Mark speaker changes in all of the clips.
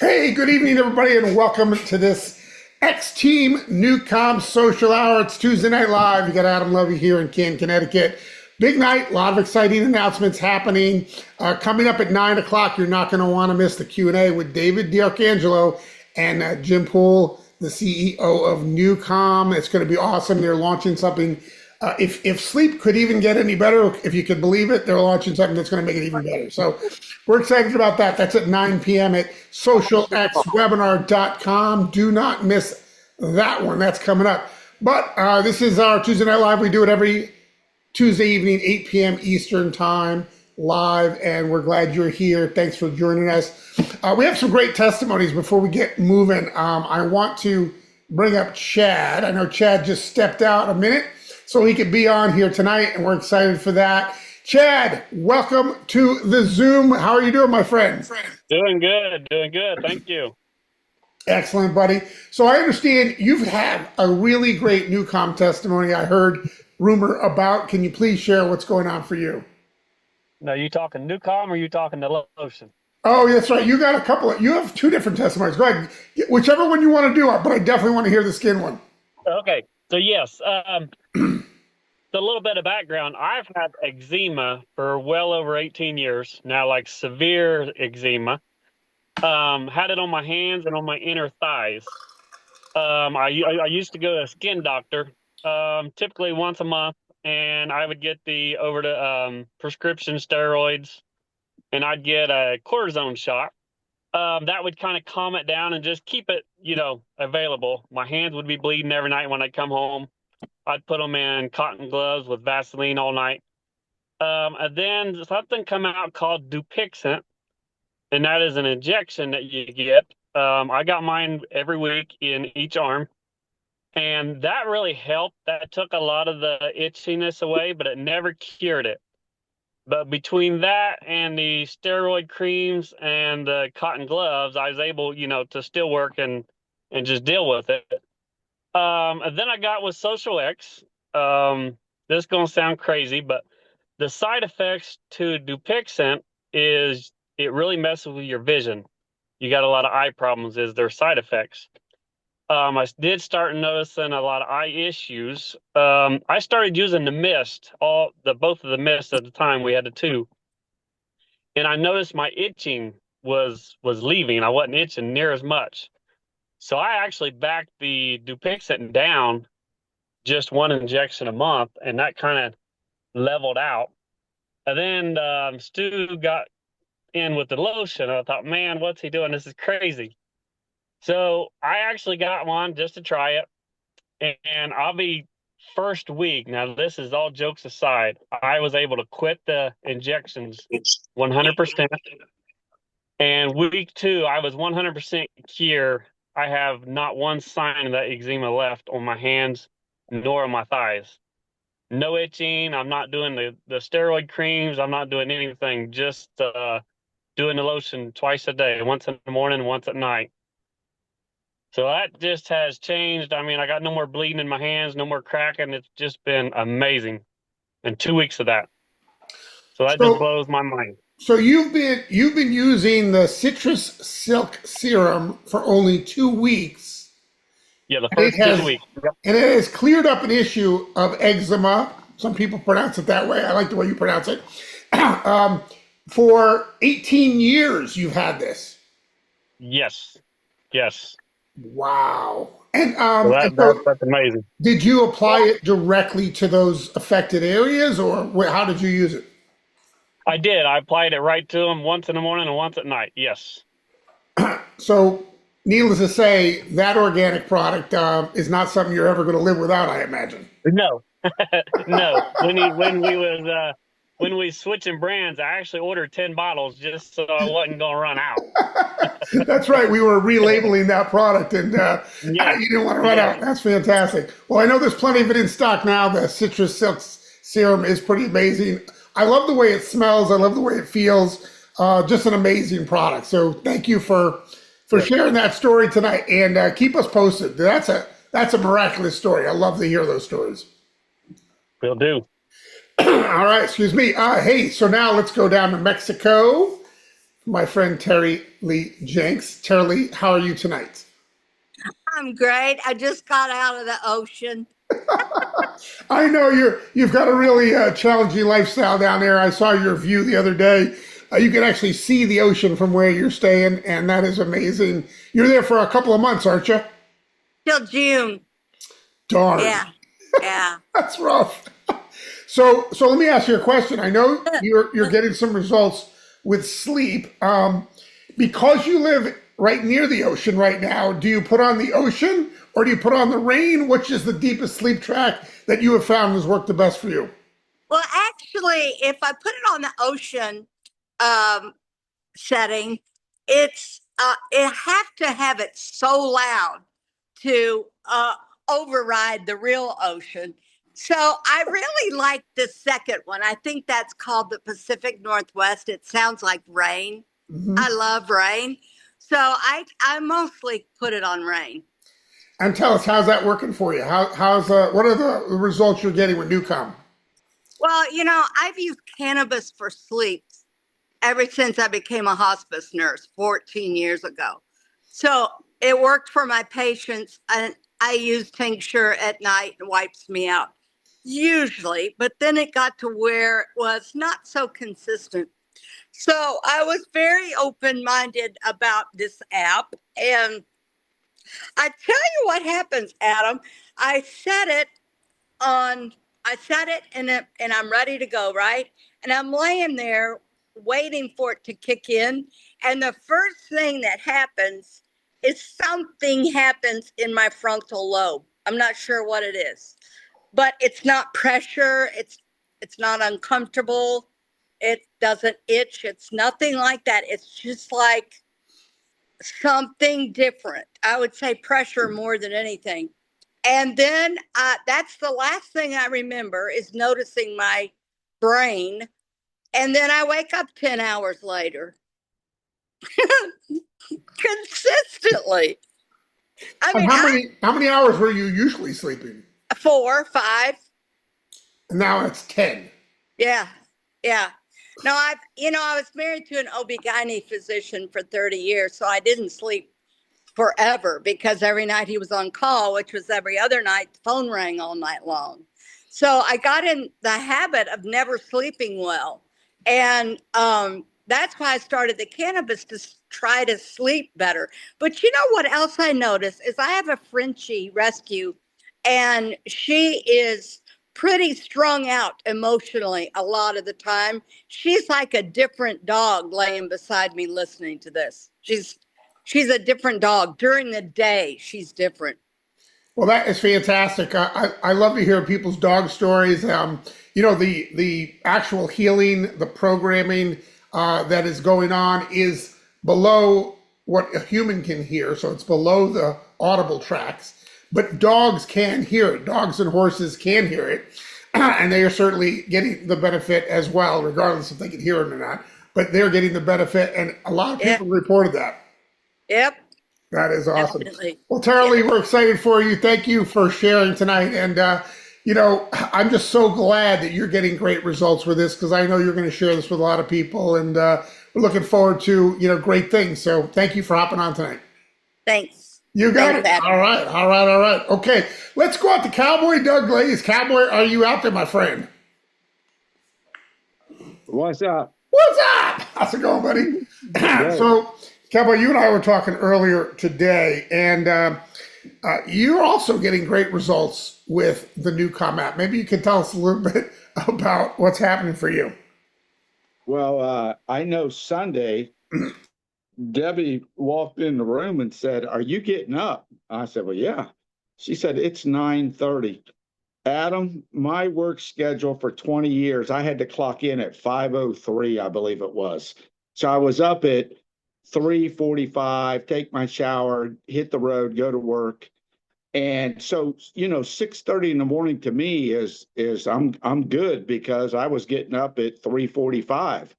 Speaker 1: Hey, good evening, everybody, and welcome to this X-Team NuCalm Social Hour. It's Tuesday Night Live. You got Adam Levy here in Canton, Connecticut. Big night, a lot of exciting announcements happening. Coming up at 9 o'clock, you're not going to want to miss the Q&A with David D'Arcangelo and Jim Poole, the CEO of NuCalm. It's going to be awesome. They're launching something. If sleep could even get any better, if you could believe it, they're launching something that's going to make it even better. So we're excited about that. That's at 9 p.m. at socialxwebinar.com. Do not miss that one. That's coming up. But this is our Tuesday Night Live. We do it every Tuesday evening, 8 p.m. Eastern Time, live, and we're glad you're here. Thanks for joining us. We have some great testimonies before we get moving. I want to bring up Chad. I know Chad just stepped out a minute so he could be on here tonight, and we're excited for that. Chad, welcome to the Zoom. How are you doing, my friend?
Speaker 2: Doing good, doing good. Thank you.
Speaker 1: Excellent, buddy. So I understand you've had a really great NuCalm testimony I heard rumor about. Can you please share what's going on for you?
Speaker 2: Now, you talking NuCalm or you talking the lotion?
Speaker 1: Oh, that's right. You got a couple of, you have two different testimonies. Go ahead. Whichever one you want to do, but I definitely want to hear the skin one.
Speaker 2: Okay, so yes, a little bit of background. I've had eczema for well over 18 years now, like severe eczema. Had it on my hands and on my inner thighs. I used to go to a skin doctor, typically once a month, and I would get the over to prescription steroids, and I'd get a cortisone shot. That would kind of calm it down and just keep it, available. My hands would be bleeding every night when I'd come home. I'd put them in cotton gloves with Vaseline all night. And then something come out called Dupixent, and that is an injection that you get. I got mine every week in each arm, and that really helped. That took a lot of the itchiness away, but it never cured it. But between that and the steroid creams and the cotton gloves, I was able, to still work and just deal with it. And then I got with Social X. This is gonna sound crazy, but the side effects to Dupixent is it really messes with your vision. You got a lot of eye problems is their side effects. I did start noticing a lot of eye issues. I started using the mist, both of the mists at the time. We had the two, and I noticed my itching was leaving. I wasn't itching near as much. So I actually backed the Dupixent down just one injection a month, and that kind of leveled out. And then Stu got in with the lotion. I thought, man, what's he doing? This is crazy. So I actually got one just to try it, and I'll be first week. Now, this is all jokes aside. I was able to quit the injections 100%. And week two, I was 100% cure. I have not one sign of that eczema left on my hands nor on my thighs. No itching. I'm not doing the steroid creams. I'm not doing anything. Just doing the lotion twice a day, once in the morning, once at night. So that just has changed. I mean, I got no more bleeding in my hands, no more cracking. It's just been amazing. And 2 weeks of that. So that just blows my mind.
Speaker 1: So you've been using the citrus silk serum for only 2 weeks.
Speaker 2: Yeah, the first 2 weeks. Yep.
Speaker 1: And it has cleared up an issue of eczema. Some people pronounce it that way. I like the way you pronounce it. For 18 years, you've had this.
Speaker 2: Yes. Yes.
Speaker 1: Wow. And
Speaker 2: so that's amazing.
Speaker 1: Did you apply it directly to those affected areas, or how did you use it?
Speaker 2: I did. I applied it right to them once in the morning and once at night. Yes.
Speaker 1: So, needless to say, that organic product is not something you're ever going to live without, I imagine.
Speaker 2: No, no. When we switching brands, I actually ordered 10 bottles just so I wasn't going to run out.
Speaker 1: That's right. We were relabeling that product, and you didn't want to run out. That's fantastic. Well, I know there's plenty of it in stock now. The citrus silk serum is pretty amazing. I love the way it smells. I love the way it feels. Just an amazing product. So thank you for sharing that story tonight, and keep us posted. That's a miraculous story. I love to hear those stories.
Speaker 2: Will do.
Speaker 1: All right, excuse me. Hey, so now let's go down to Mexico. my friend Terry Lee Jenks. Terry Lee, how are you tonight?
Speaker 3: I'm great. I just got out of the ocean.
Speaker 1: I know you've got a really challenging lifestyle down there. I saw your view the other day. You can actually see the ocean from where you're staying, and that is amazing. You're there for a couple of months, aren't you?
Speaker 3: Till June.
Speaker 1: Darn,
Speaker 3: Yeah. Yeah.
Speaker 1: that's rough. So let me ask you a question. I know you're getting some results with sleep. Because you live right near the ocean right now, do you put on the ocean or do you put on the rain? Which is the deepest sleep track that you have found has worked the best for you?
Speaker 3: Well, actually, if I put it on the ocean um, setting, it have to have it so loud to override the real ocean. So I really like the second one. I think that's called the Pacific Northwest. It sounds like rain. I
Speaker 1: Hmm.
Speaker 3: love rain. So I mostly put it on rain.
Speaker 1: And tell us, how's that working for you? What are the results you're getting with NuCalm?
Speaker 3: Well, I've used cannabis for sleep ever since I became a hospice nurse 14 years ago. So it worked for my patients. And I use tincture at night and wipes me out usually, but then it got to where it was not so consistent. So I was very open minded about this app. And I tell you what happens, Adam. I set it on I set it and I'm ready to go, right? And I'm laying there waiting for it to kick in. And the first thing that happens is something happens in my frontal lobe. I'm not sure what it is, but it's not pressure. It's not uncomfortable. It doesn't itch. It's nothing like that. It's just like something different. I would say pressure more than anything. And then that's the last thing I remember is noticing my brain. And then I wake up 10 hours later consistently. I
Speaker 1: And
Speaker 3: mean,
Speaker 1: how many hours were you usually sleeping?
Speaker 3: 4, 5.
Speaker 1: And now it's 10.
Speaker 3: Yeah. Yeah. No, I was married to an OB/GYN physician for 30 years, so I didn't sleep forever because every night he was on call, which was every other night, the phone rang all night long. So I got in the habit of never sleeping well. And that's why I started the cannabis to try to sleep better. But you know what else I noticed is I have a Frenchie rescue, and she is pretty strung out emotionally a lot of the time. She's like a different dog laying beside me listening to this. She's a different dog. During the day, she's different.
Speaker 1: Well, that is fantastic. I love to hear people's dog stories. The actual healing, the programming that is going on is below what a human can hear, so it's below the audible tracks. But dogs can hear it. Dogs and horses can hear it, and they are certainly getting the benefit as well, regardless if they can hear it or not. But they're getting the benefit, and a lot of
Speaker 3: Yep.
Speaker 1: people reported that.
Speaker 3: Yep.
Speaker 1: That is awesome.
Speaker 3: Definitely.
Speaker 1: Well, Tara
Speaker 3: Yeah.
Speaker 1: Lee, we're excited for you. Thank you for sharing tonight. And, I'm just so glad that you're getting great results with this because I know you're going to share this with a lot of people. And we're looking forward to, great things. So thank you for hopping on tonight.
Speaker 3: Thanks.
Speaker 1: You got
Speaker 3: Thanks,
Speaker 1: it.
Speaker 3: Adam.
Speaker 1: All right. All right. All right. Okay. Let's go out to Cowboy Doug Glaze. Cowboy, are you out there, my friend?
Speaker 4: What's up?
Speaker 1: What's up? How's it going, buddy?
Speaker 4: Good.
Speaker 1: So, Cowboy, you and I were talking earlier today, and you're also getting great results with the NuCalm app. Maybe you can tell us a little bit about what's happening for you.
Speaker 4: Well, I know Sunday, Debbie walked in the room and said, "Are you getting up?" I said, "Well, yeah." She said, "It's 9:30." Adam, my work schedule for 20 years, I had to clock in at 5:03, I believe it was. So I was up at 3:45, take my shower, hit the road, go to work. And so, 6:30 in the morning to me is I'm good because I was getting up at 3:45.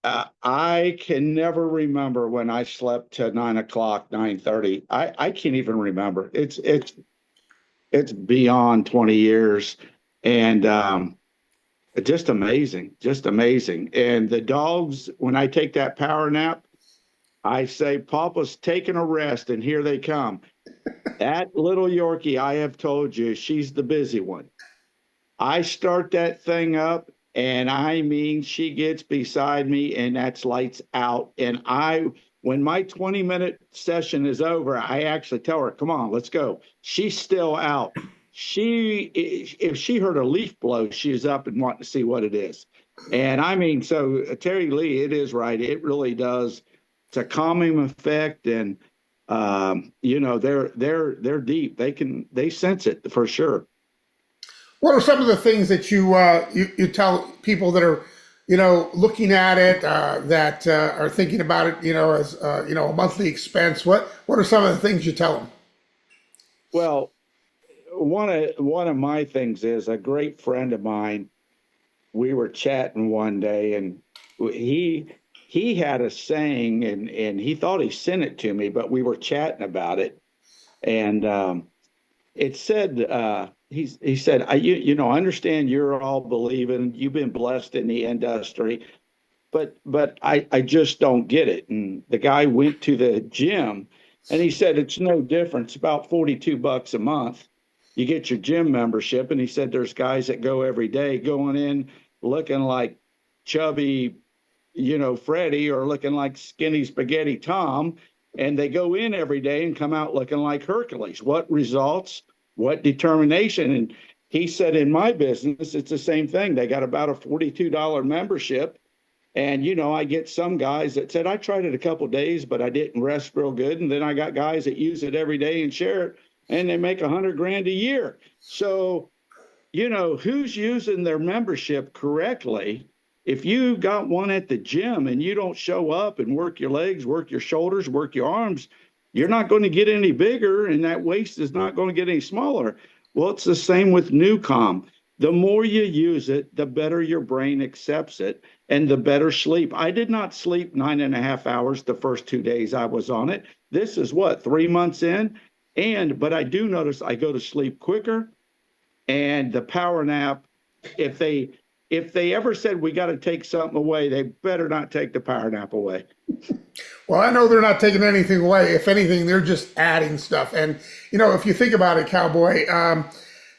Speaker 4: I can never remember when I slept to 9 o'clock, 9:30. I can't even remember. It's beyond 20 years. And just amazing, just amazing. And the dogs, when I take that power nap, I say, Papa's taking a rest, and here they come. That little Yorkie, I have told you, she's the busy one. I start that thing up, and I mean, she gets beside me, and that's lights out. And when my 20-minute session is over, I actually tell her, come on, let's go. She's still out. If she heard a leaf blow, she's up and wanting to see what it is. And I mean, so Terry Lee, it is right. It really does. It's a calming effect, and they're deep. They sense it for sure.
Speaker 1: What are some of the things that you tell people that are, looking at it, that are thinking about it, as a monthly expense? What are some of the things you tell them?
Speaker 4: Well, one of my things is a great friend of mine. We were chatting one day, and he had a saying, and he thought he sent it to me, but we were chatting about it, and it said. He said, I understand you're all believing, you've been blessed in the industry, but I just don't get it. And the guy went to the gym, and he said, it's no different. It's about $42 a month. You get your gym membership. And he said, there's guys that go every day going in looking like chubby, Freddie, or looking like skinny spaghetti Tom. And they go in every day and come out looking like Hercules. What results? What determination? And he said, in my business, it's the same thing. They got about a $42 membership. And, I get some guys that said, I tried it a couple of days, but I didn't rest real good. And then I got guys that use it every day and share it, and they make $100,000 a year. So, who's using their membership correctly? If you got one at the gym and you don't show up and work your legs, work your shoulders, work your arms, you're not going to get any bigger, and that waist is not going to get any smaller. Well, it's the same with NuCalm. The more you use it, the better your brain accepts it, and the better sleep. I did not sleep 9.5 hours the first 2 days I was on it. This is 3 months in, but I do notice I go to sleep quicker. And the power nap, if they ever said we got to take something away, they better not take the power nap away.
Speaker 1: Well, I know they're not taking anything away. If anything, they're just adding stuff. And, if you think about it, Cowboy,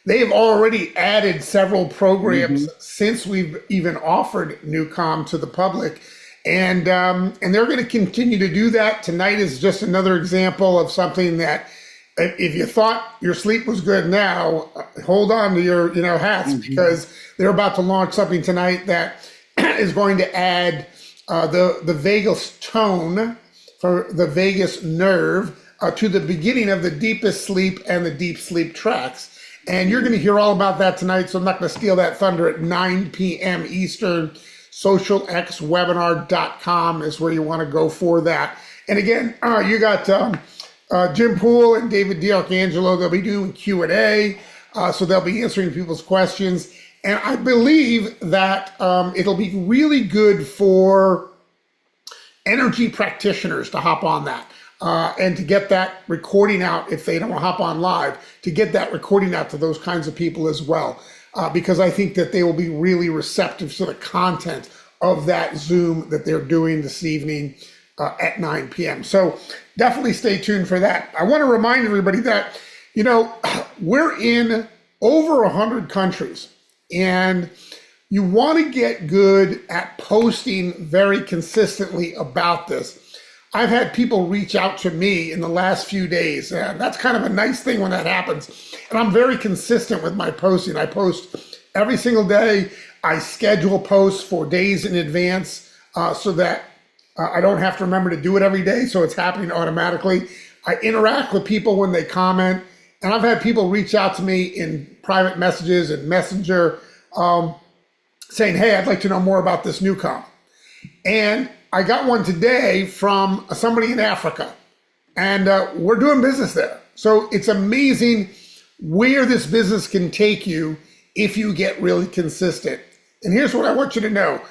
Speaker 1: they've already added several programs since we've even offered NuCalm to the public. And they're going to continue to do that. Tonight is just another example of something that, if you thought your sleep was good now, hold on to your, hats, because they're about to launch something tonight that is going to add the vagus tone for the vagus nerve to the beginning of the deepest sleep and the deep sleep tracks. And you're going to hear all about that tonight, so I'm not going to steal that thunder. At 9 p.m. Eastern. socialxwebinar.com is where you want to go for that. And again, you got Jim Poole and David D'Arcangelo. They'll be doing Q&A, so they'll be answering people's questions. And I believe that it'll be really good for energy practitioners to hop on that and to get that recording out, if they don't hop on live, to get that recording out to those kinds of people as well. Because I think that they will be really receptive to the content of that Zoom that they're doing this evening at 9 p.m. So definitely stay tuned for that. I want to remind everybody that, we're in over 100 countries, and you want to get good at posting very consistently about this. I've had people reach out to me in the last few days, and that's kind of a nice thing when that happens. And I'm very consistent with my posting. I post every single day. I schedule posts for days in advance so that I don't have to remember to do it every day, so it's happening automatically. I interact with people when they comment, and I've had people reach out to me in private messages and Messenger saying, hey, I'd like to know more about this NuCalm. And I got one today from somebody in Africa, and we're doing business there. So it's amazing where this business can take you if you get really consistent. And here's what I want you to know,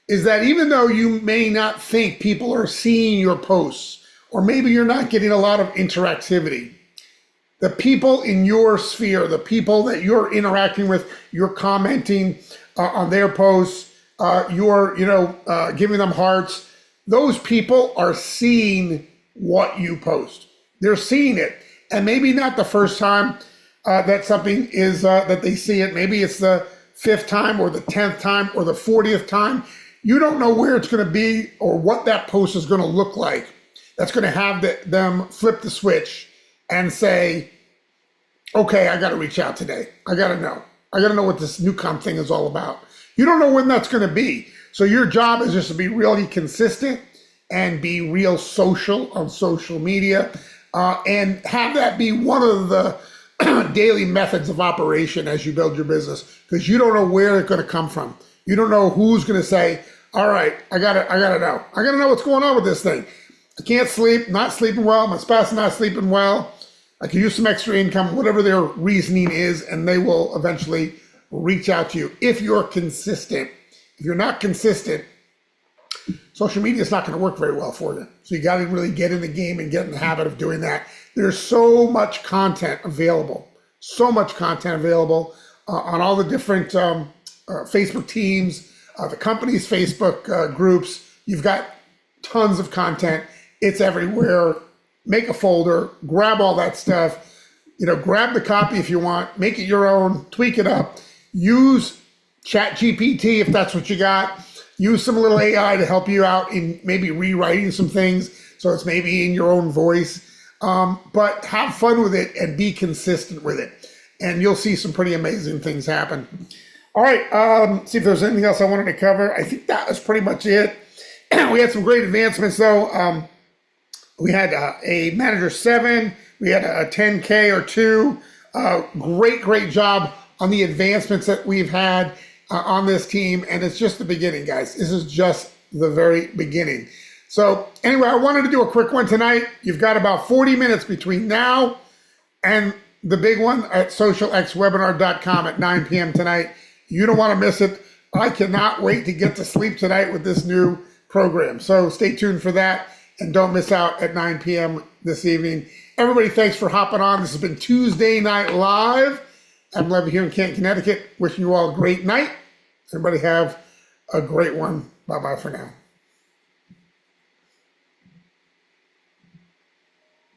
Speaker 1: is that even though you may not think people are seeing your posts, or maybe you're not getting a lot of interactivity, the people in your sphere, the people that you're interacting with, you're commenting on their posts, you're giving them hearts. Those people are seeing what you post. They're seeing it, and maybe not the first time that something is that they see it. Maybe it's the 5th time or the 10th time or the 40th time. You don't know where it's going to be or what that post is going to look like. That's going to have them flip the switch and say, okay, I got to reach out today. I got to know. I got to know what this NuCalm thing is all about. You don't know when that's going to be. So your job is just to be really consistent and be real social on social media, and have that be one of the daily methods of operation as you build your business, because you don't know where it's going to come from. You don't know who's going to say, all right, I gotta know. I gotta know what's going on with this thing. I can't sleep, not sleeping well. My spouse is not sleeping well. I could use some extra income, whatever their reasoning is, and they will eventually reach out to you if you're consistent. If you're not consistent, social media is not going to work very well for you. So you got to really get in the game and get in the habit of doing that. There's so much content available, on all the different Facebook teams, the company's Facebook groups. You've got tons of content. It's everywhere. Make a folder, grab all that stuff, grab the copy if you want, make it your own, tweak it up, use ChatGPT if that's what you got, use some little AI to help you out in maybe rewriting some things so it's maybe in your own voice, but have fun with it and be consistent with it, and you'll see some pretty amazing things happen. All right, see if there's anything else I wanted to cover. I think that was pretty much it. We had some great advancements though. We had a manager 7, we had a 10K or 2. Great job on the advancements that we've had on this team. And it's just the beginning, guys. This is just the very beginning. So anyway, I wanted to do a quick one tonight. You've got about 40 minutes between now and the big one at socialxwebinar.com at 9 p.m. tonight. You don't want to miss it. I cannot wait to get to sleep tonight with this new program. So stay tuned for that. And don't miss out at 9 p.m. this evening. Everybody, thanks for hopping on. This has been Tuesday Night Live. I'm Levy here in Canton, Connecticut. Wishing you all a great night. Everybody have a great one. Bye-bye for now.